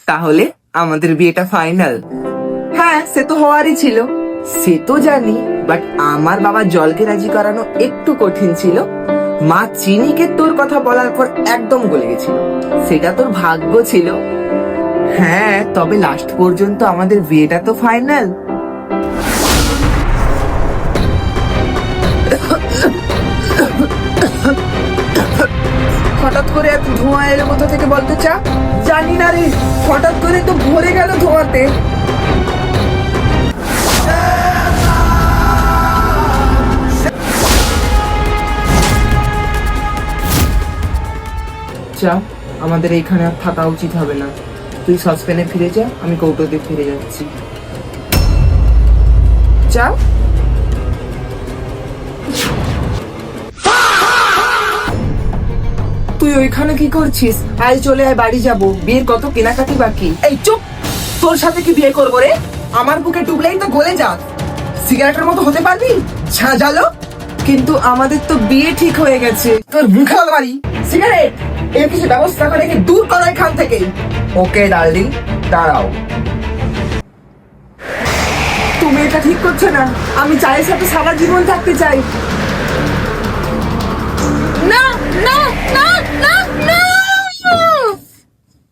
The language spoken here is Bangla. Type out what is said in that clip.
তাহলে আমাদের বিয়েটা ফাইনাল? হ্যাঁ, সে তো হওয়ারই ছিল। সে তো জানি, বাট আমার বাবা জলকে রাজি করানো একটু কঠিন ছিল। মা চিনিকে তোর কথা বলার পর একদম গলে গেছিল। সেটা তোর ভাগ্য ছিল। হ্যাঁ, তবে লাস্ট পর্যন্ত আমাদের বিয়েটা তো ফাইনাল। হঠাৎ করে এত ধোঁয়া এলো কোথা থেকে বলতে চা? জানি না রে, হঠাৎ করে তো ভরে গেল ধোঁয়াতে। চা, আমাদের এইখানে আর থাকা উচিত হবে না। তুই সসপ্যানে ফিরে যা, আমি কৌটোতে ফিরে যাচ্ছি। চা। তুই ওইখানে কি করছিস? আয় চলে আয়, বাড়ি যাবো। বিয়ের কত কেনাকাটি বাকি। এই চুপ! তোর সাথে কি বিয়ে করবো রে? আমার বুকে ডুবলেই তো গলে যা। সিগারেটের মতো হতে পারবি? ঝাঁঝালো। কিন্তু আমাদের তো বিয়ে ঠিক হয়ে গেছে। তোর মুখে বাড়ি সিগারেট, এর কিছু ব্যবস্থা করে কি দূর করো এখান থেকে। ওকে ডার্লিং, দাঁড়াও। তুমি এটা ঠিক করছো না। আমি চায়ের সাথে সারা জীবন থাকতে চাই। না না না না না।